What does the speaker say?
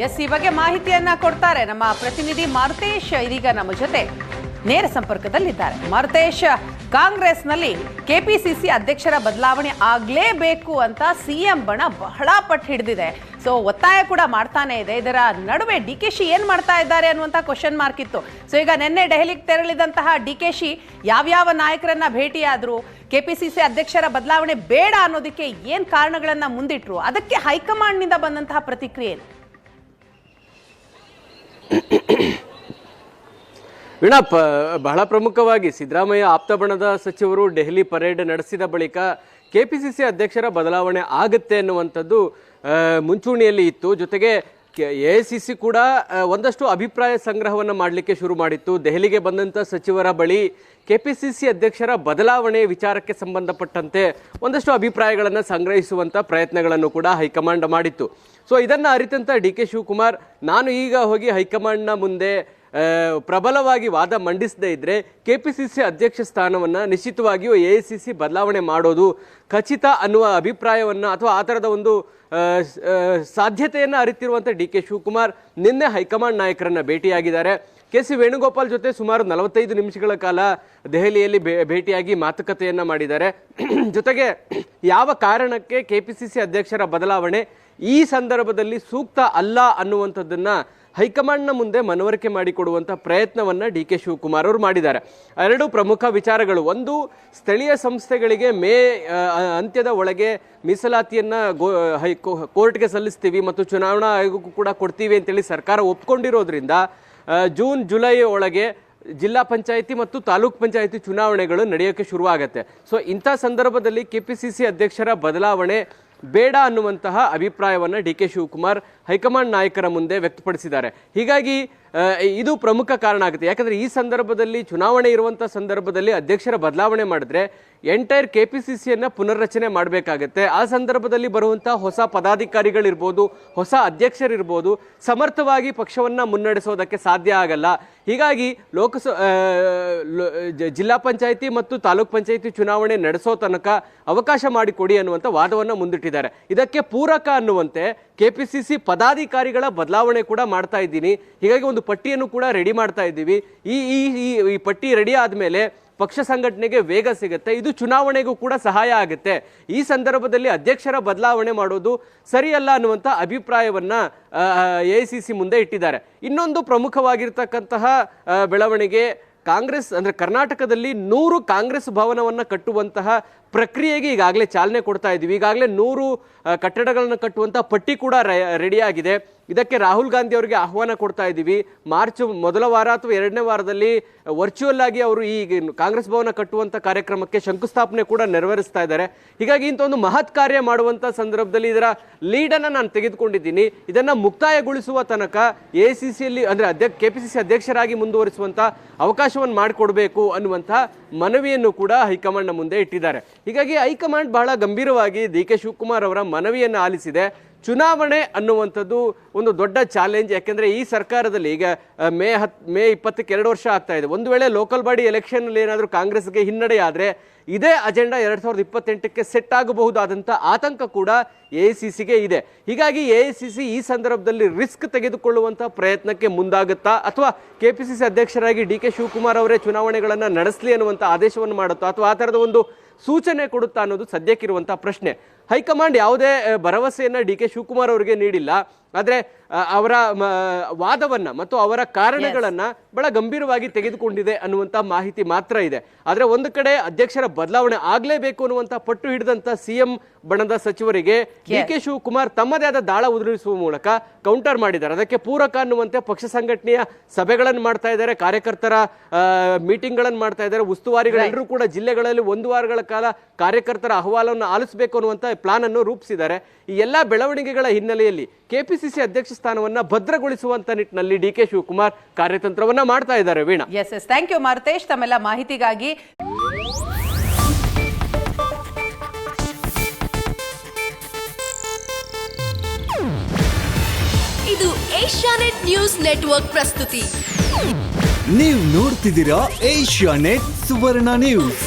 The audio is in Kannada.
ಎಸ್, ಈ ಬಗ್ಗೆ ಮಾಹಿತಿಯನ್ನ ಕೊಡ್ತಾರೆ ನಮ್ಮ ಪ್ರತಿನಿಧಿ ಮಾರುತೇಶ್. ಇದೀಗ ನಮ್ಮ ಜೊತೆ ನೇರ ಸಂಪರ್ಕದಲ್ಲಿದ್ದಾರೆ. ಮಾರುತೇಶ್, ಕಾಂಗ್ರೆಸ್ನಲ್ಲಿ ಕೆಪಿಸಿಸಿ ಅಧ್ಯಕ್ಷರ ಬದಲಾವಣೆ ಆಗಲೇಬೇಕು ಅಂತ ಸಿಎಂ ಬಣ ಬಹಳ ಪಟ್ಟು ಹಿಡಿದಿದೆ. ಸೊ ಒತ್ತಾಯ ಕೂಡ ಮಾಡ್ತಾನೆ ಇದೆ. ಇದರ ನಡುವೆ ಡಿಕೆಶಿ ಏನ್ ಮಾಡ್ತಾ ಇದ್ದಾರೆ ಅನ್ನುವಂಥ ಕ್ವಶನ್ ಮಾರ್ಕ್ ಇತ್ತು. ಸೊ ಈಗ ನಿನ್ನೆ ದೆಹಲಿಗೆ ತೆರಳಿದಂತಹ ಡಿಕೆಶಿ ಯಾವ್ಯಾವ ನಾಯಕರನ್ನ ಭೇಟಿಯಾದ್ರು, ಕೆಪಿಸಿಸಿ ಅಧ್ಯಕ್ಷರ ಬದಲಾವಣೆ ಬೇಡ ಅನ್ನೋದಕ್ಕೆ ಏನ್ ಕಾರಣಗಳನ್ನ ಮುಂದಿಟ್ರು, ಅದಕ್ಕೆ ಹೈಕಮಾಂಡ್ ನಿಂದ ಬಂದಂತಹ ಪ್ರತಿಕ್ರಿಯೆ ಏನು? ವೀಣಾ, ಬಹಳ ಪ್ರಮುಖವಾಗಿ ಸಿದ್ದರಾಮಯ್ಯ ಆಪ್ತ ಬಣದ ಸಚಿವರು ದೆಹಲಿ ಪರೇಡ್ ನಡೆಸಿದ ಬಳಿಕ ಕೆಪಿಸಿಸಿ ಅಧ್ಯಕ್ಷರ ಬದಲಾವಣೆ ಆಗುತ್ತೆ ಅನ್ನುವಂಥದ್ದು ಮುಂಚೂಣಿಯಲ್ಲಿ ಇತ್ತು. ಜೊತೆಗೆ ಎಐಸಿಸಿ ಕೂಡ ಒಂದಷ್ಟು ಅಭಿಪ್ರಾಯ ಸಂಗ್ರಹವನ್ನು ಮಾಡಲಿಕ್ಕೆ ಶುರು ಮಾಡಿತ್ತು. ದೆಹಲಿಗೆ ಬಂದಂಥ ಸಚಿವರ ಬಳಿ ಕೆಪಿಸಿಸಿ ಅಧ್ಯಕ್ಷರ ಬದಲಾವಣೆ ವಿಚಾರಕ್ಕೆ ಸಂಬಂಧಪಟ್ಟಂತೆ ಒಂದಷ್ಟು ಅಭಿಪ್ರಾಯಗಳನ್ನು ಸಂಗ್ರಹಿಸುವಂಥ ಪ್ರಯತ್ನಗಳನ್ನು ಕೂಡ ಹೈಕಮಾಂಡ್ ಮಾಡಿತ್ತು. ಸೊ ಇದನ್ನು ಅರಿತಂಥ ಡಿ ಕೆ ಶಿವಕುಮಾರ್, ನಾನು ಈಗ ಹೋಗಿ ಹೈಕಮಾಂಡ್ನ ಮುಂದೆ ಪ್ರಬಲವಾಗಿ ವಾದ ಮಂಡಿಸದೇ ಇದ್ರೆ ಕೆಪಿಸಿಸಿ ಅಧ್ಯಕ್ಷ ಸ್ಥಾನವನ್ನು ನಿಶ್ಚಿತವಾಗಿಯೂ ಎಐಸಿಸಿ ಬದಲಾವಣೆ ಮಾಡೋದು ಖಚಿತ ಅನ್ನುವ ಅಭಿಪ್ರಾಯವನ್ನು ಅಥವಾ ಆ ಥರದ ಒಂದು ಸಾಧ್ಯತೆಯನ್ನು ಅರಿತಿರುವಂಥ ಡಿ ಕೆ ಶಿವಕುಮಾರ್ ನಿನ್ನೆ ಹೈಕಮಾಂಡ್ ನಾಯಕರನ್ನು ಭೇಟಿಯಾಗಿದ್ದಾರೆ. ಕೆ ಸಿ ವೇಣುಗೋಪಾಲ್ ಜೊತೆ ಸುಮಾರು 45 ನಿಮಿಷಗಳ ಕಾಲ ದೆಹಲಿಯಲ್ಲಿ ಭೇಟಿಯಾಗಿ ಮಾತುಕತೆಯನ್ನು ಮಾಡಿದ್ದಾರೆ. ಜೊತೆಗೆ ಯಾವ ಕಾರಣಕ್ಕೆ ಕೆಪಿಸಿಸಿ ಅಧ್ಯಕ್ಷರ ಬದಲಾವಣೆ ಈ ಸಂದರ್ಭದಲ್ಲಿ ಸೂಕ್ತ ಅಲ್ಲ ಅನ್ನುವಂಥದ್ದನ್ನು ಹೈಕಮಾಂಡ್ನ ಮುಂದೆ ಮನವರಿಕೆ ಮಾಡಿಕೊಡುವಂಥ ಪ್ರಯತ್ನವನ್ನು ಡಿ ಕೆ ಶಿವಕುಮಾರ್ ಅವರು ಮಾಡಿದ್ದಾರೆ. ಎರಡು ಪ್ರಮುಖ ವಿಚಾರಗಳು. ಒಂದು, ಸ್ಥಳೀಯ ಸಂಸ್ಥೆಗಳಿಗೆ ಮೇ ಅಂತ್ಯದ ಒಳಗೆ ಮೀಸಲಾತಿಯನ್ನು ಕೋರ್ಟ್ಗೆ ಸಲ್ಲಿಸ್ತೀವಿ ಮತ್ತು ಚುನಾವಣಾ ಆಯೋಗಕ್ಕೂ ಕೂಡ ಕೊಡ್ತೀವಿ ಅಂತೇಳಿ ಸರ್ಕಾರ ಒಪ್ಕೊಂಡಿರೋದ್ರಿಂದ ಜೂನ್ ಜುಲೈ ಒಳಗೆ ಜಿಲ್ಲಾ ಪಂಚಾಯಿತಿ ಮತ್ತು ತಾಲೂಕ್ ಪಂಚಾಯಿತಿ ಚುನಾವಣೆಗಳು ನಡೆಯೋಕ್ಕೆ ಶುರುವಾಗುತ್ತೆ. ಸೊ ಇಂಥ ಸಂದರ್ಭದಲ್ಲಿ ಕೆಪಿಸಿಸಿ ಅಧ್ಯಕ್ಷರ ಬದಲಾವಣೆ ಬೇಡ ಅನ್ನುವಂತಹ ಅಭಿಪ್ರಾಯವನ್ನು ಡಿ ಕೆ ಶಿವಕುಮಾರ್ ಹೈಕಮಾಂಡ್ ನಾಯಕರ ಮುಂದೆ ವ್ಯಕ್ತಪಡಿಸಿದ್ದಾರೆ. ಹೀಗಾಗಿ ಇದು ಪ್ರಮುಖ ಕಾರಣ ಆಗುತ್ತೆ. ಯಾಕಂದರೆ ಈ ಸಂದರ್ಭದಲ್ಲಿ ಚುನಾವಣೆ ಇರುವಂಥ ಸಂದರ್ಭದಲ್ಲಿ ಅಧ್ಯಕ್ಷರ ಬದಲಾವಣೆ ಮಾಡಿದ್ರೆ ಎಂಟೈರ್ ಕೆಪಿಸಿಸಿಯನ್ನು ಪುನರ್ರಚನೆ ಮಾಡಬೇಕಾಗತ್ತೆ. ಆ ಸಂದರ್ಭದಲ್ಲಿ ಬರುವಂಥ ಹೊಸ ಪದಾಧಿಕಾರಿಗಳಿರ್ಬೋದು, ಹೊಸ ಅಧ್ಯಕ್ಷರಿರ್ಬೋದು, ಸಮರ್ಥವಾಗಿ ಪಕ್ಷವನ್ನು ಮುನ್ನಡೆಸೋದಕ್ಕೆ ಸಾಧ್ಯ ಆಗಲ್ಲ. ಹೀಗಾಗಿ ಜಿಲ್ಲಾ ಪಂಚಾಯಿತಿ ಮತ್ತು ತಾಲೂಕ್ ಪಂಚಾಯಿತಿ ಚುನಾವಣೆ ನಡೆಸೋ ತನಕ ಅವಕಾಶ ಮಾಡಿಕೊಡಿ ಅನ್ನುವಂಥ ವಾದವನ್ನು ಮುಂದಿಟ್ಟಿದ್ದಾರೆ. ಇದಕ್ಕೆ ಪೂರಕ ಅನ್ನುವಂತೆ ಕೆಪಿಸಿಸಿ ಪದಾಧಿಕಾರಿಗಳ ಬದಲಾವಣೆ ಕೂಡ ಮಾಡ್ತಾ ಇದ್ದೀನಿ. ಹೀಗಾಗಿ ಒಂದು ಪಟ್ಟಿಯನ್ನು ಕೂಡ ರೆಡಿ ಮಾಡ್ತಾ ಇದ್ದೀವಿ. ಈ ಪಟ್ಟಿ ರೆಡಿ ಆದಮೇಲೆ ಪಕ್ಷ ಸಂಘಟನೆಗೆ ವೇಗ ಸಿಗುತ್ತೆ. ಇದು ಚುನಾವಣೆಗೂ ಕೂಡ ಸಹಾಯ ಆಗುತ್ತೆ. ಈ ಸಂದರ್ಭದಲ್ಲಿ ಅಧ್ಯಕ್ಷರ ಬದಲಾವಣೆ ಮಾಡೋದು ಸರಿಯಲ್ಲ ಅನ್ನುವಂಥ ಅಭಿಪ್ರಾಯವನ್ನ ಎಐಸಿಸಿ ಮುಂದೆ ಇಟ್ಟಿದ್ದಾರೆ. ಇನ್ನೊಂದು ಪ್ರಮುಖವಾಗಿರ್ತಕ್ಕಂತಹ ಬೆಳವಣಿಗೆ, ಕಾಂಗ್ರೆಸ್ ಅಂದರೆ ಕರ್ನಾಟಕದಲ್ಲಿ 100 ಕಾಂಗ್ರೆಸ್ ಭವನವನ್ನು ಕಟ್ಟುವಂತಹ ಪ್ರಕ್ರಿಯೆಗೆ ಈಗಾಗಲೇ ಚಾಲನೆ ಕೊಡ್ತಾ ಇದ್ದೀವಿ. ಈಗಾಗಲೇ 100 ಕಟ್ಟಡಗಳನ್ನು ಕಟ್ಟುವಂಥ ಪಟ್ಟಿ ಕೂಡ ರೆಡಿಯಾಗಿದೆ. ಇದಕ್ಕೆ ರಾಹುಲ್ ಗಾಂಧಿ ಅವರಿಗೆ ಆಹ್ವಾನ ಕೊಡ್ತಾ ಇದ್ದೀವಿ. ಮಾರ್ಚ್ ಮೊದಲ ವಾರ ಅಥವಾ 2ನೇ ವಾರದಲ್ಲಿ ವರ್ಚುವಲ್ ಆಗಿ ಅವರು ಈ ಕಾಂಗ್ರೆಸ್ ಭವನ ಕಟ್ಟುವಂಥ ಕಾರ್ಯಕ್ರಮಕ್ಕೆ ಶಂಕುಸ್ಥಾಪನೆ ಕೂಡ ನೆರವೇರಿಸ್ತಾ ಇದ್ದಾರೆ. ಹೀಗಾಗಿ ಇಂಥ ಒಂದು ಮಹತ್ ಕಾರ್ಯ ಮಾಡುವಂಥ ಸಂದರ್ಭದಲ್ಲಿ ಇದರ ಲೀಡನ್ನು ನಾನು ತೆಗೆದುಕೊಂಡಿದ್ದೀನಿ. ಇದನ್ನು ಮುಕ್ತಾಯಗೊಳಿಸುವ ತನಕ ಎಐಸಿಸಿಯಲ್ಲಿ ಅಂದರೆ ಕೆಪಿಸಿಸಿ ಅಧ್ಯಕ್ಷರಾಗಿ ಮುಂದುವರಿಸುವಂಥ ಅವಕಾಶವನ್ನು ಮಾಡಿಕೊಡ್ಬೇಕು ಅನ್ನುವಂಥ ಮನವಿಯನ್ನು ಕೂಡ ಹೈಕಮಾಂಡ್ನ ಮುಂದೆ ಇಟ್ಟಿದ್ದಾರೆ. ಹೀಗಾಗಿ ಹೈಕಮಾಂಡ್ ಬಹಳ ಗಂಭೀರವಾಗಿ ಡಿ ಕೆ ಶಿವಕುಮಾರ್ ಅವರ ಮನವಿಯನ್ನು ಆಲಿಸಿದೆ. ಚುನಾವಣೆ ಅನ್ನುವಂಥದ್ದು ಒಂದು ದೊಡ್ಡ ಚಾಲೆಂಜ್. ಯಾಕೆಂದರೆ ಈ ಸರ್ಕಾರದಲ್ಲಿ ಈಗ ಮೇ 20ಕ್ಕೆ 2 ವರ್ಷ ಆಗ್ತಾ ಇದೆ. ಒಂದು ವೇಳೆ ಲೋಕಲ್ ಬಾಡಿ ಎಲೆಕ್ಷನ್ನಲ್ಲಿ ಏನಾದರೂ ಕಾಂಗ್ರೆಸ್ಗೆ ಹಿನ್ನಡೆ ಆದರೆ ಇದೇ ಅಜೆಂಡಾ 2028ಕ್ಕೆ ಸೆಟ್ ಆಗಬಹುದಾದಂಥ ಆತಂಕ ಕೂಡ ಎಐಸಿಸಿಗೆ ಇದೆ. ಹೀಗಾಗಿ ಎಐಸಿಸಿ ಈ ಸಂದರ್ಭದಲ್ಲಿ ರಿಸ್ಕ್ ತೆಗೆದುಕೊಳ್ಳುವಂಥ ಪ್ರಯತ್ನಕ್ಕೆ ಮುಂದಾಗುತ್ತಾ ಅಥವಾ ಕೆಪಿಸಿಸಿ ಅಧ್ಯಕ್ಷರಾಗಿ ಡಿ ಕೆ ಶಿವಕುಮಾರ್ ಅವರೇ ಚುನಾವಣೆಗಳನ್ನು ನಡೆಸಲಿ ಅನ್ನುವಂಥ ಆದೇಶವನ್ನು ಮಾಡುತ್ತಾ ಅಥವಾ ಆ ಥರದ ಒಂದು ಸೂಚನೆ ಕೊಡುತ್ತಾ ಅನ್ನೋದು ಸದ್ಯಕ್ಕಿರುವಂಥ ಪ್ರಶ್ನೆ. ಹೈಕಮಾಂಡ್ ಯಾವುದೇ ಭರವಸೆಯನ್ನು ಡಿ ಕೆ ಶಿವಕುಮಾರ್ ಅವರಿಗೆ ನೀಡಿಲ್ಲ. ಆದರೆ ಅವರ ವಾದವನ್ನು ಮತ್ತು ಅವರ ಕಾರಣಗಳನ್ನು ಬಹಳ ಗಂಭೀರವಾಗಿ ತೆಗೆದುಕೊಂಡಿದೆ ಅನ್ನುವಂಥ ಮಾಹಿತಿ ಮಾತ್ರ ಇದೆ. ಆದರೆ ಒಂದು ಕಡೆ ಅಧ್ಯಕ್ಷರ ಬದಲಾವಣೆ ಆಗಲೇಬೇಕು ಅನ್ನುವಂಥ ಪಟ್ಟು ಹಿಡಿದಂಥ ಸಿಎಂ ಬಣದ ಸಚಿವರಿಗೆ ಡಿ ಕೆ ಶಿವಕುಮಾರ್ ತಮ್ಮದೇ ಆದ ದಾಳ ಉದುರಿಸುವ ಮೂಲಕ ಕೌಂಟರ್ ಮಾಡಿದ್ದಾರೆ. ಅದಕ್ಕೆ ಪೂರಕ ಅನ್ನುವಂತೆ ಪಕ್ಷ ಸಂಘಟನೆಯ ಸಭೆಗಳನ್ನು ಮಾಡ್ತಾ ಇದ್ದಾರೆ, ಕಾರ್ಯಕರ್ತರ ಮೀಟಿಂಗ್ಗಳನ್ನು ಮಾಡ್ತಾ ಇದ್ದಾರೆ. ಉಸ್ತುವಾರಿಗಳೆಲ್ಲರೂ ಕೂಡ ಜಿಲ್ಲೆಗಳಲ್ಲಿ 1 ವಾರಗಳ ಕಾಲ ಕಾರ್ಯಕರ್ತರ ಅಹವಾಲನ್ನು ಆಲಿಸಬೇಕು ಅನ್ನುವಂಥ ಪ್ಲಾನ್ ಅನ್ನು ರೂಪಿಸಿದ್ದಾರೆ. ಈ ಎಲ್ಲ ಬೆಳವಣಿಗೆಗಳ ಹಿನ್ನೆಲೆಯಲ್ಲಿ ಕೆಪಿಸಿಸಿ ಅಧ್ಯಕ್ಷ ಸ್ಥಾನವನ್ನು ಭದ್ರಗೊಳಿಸುವಂತ ನಿಟ್ಟಿನಲ್ಲಿ ಡಿ ಕೆ ಶಿವಕುಮಾರ್ ಕಾರ್ಯತಂತ್ರವನ್ನ ಮಾಡ್ತಾ ಇದ್ದಾರೆ. Veena, yes, thank you Maruthesh ತಮ್ಮೆಲ್ಲ ಮಾಹಿತಿಗಾಗಿ. ಇದು ಏಷ್ಯಾನೆಟ್ ನ್ಯೂಸ್ ನೆಟ್ವರ್ಕ್ ಪ್ರಸ್ತುತಿ. ನೀವು ನೋಡ್ತಿದ್ದೀರಾ ಏಷ್ಯಾನೆಟ್ ಸುವರ್ಣ ನ್ಯೂಸ್.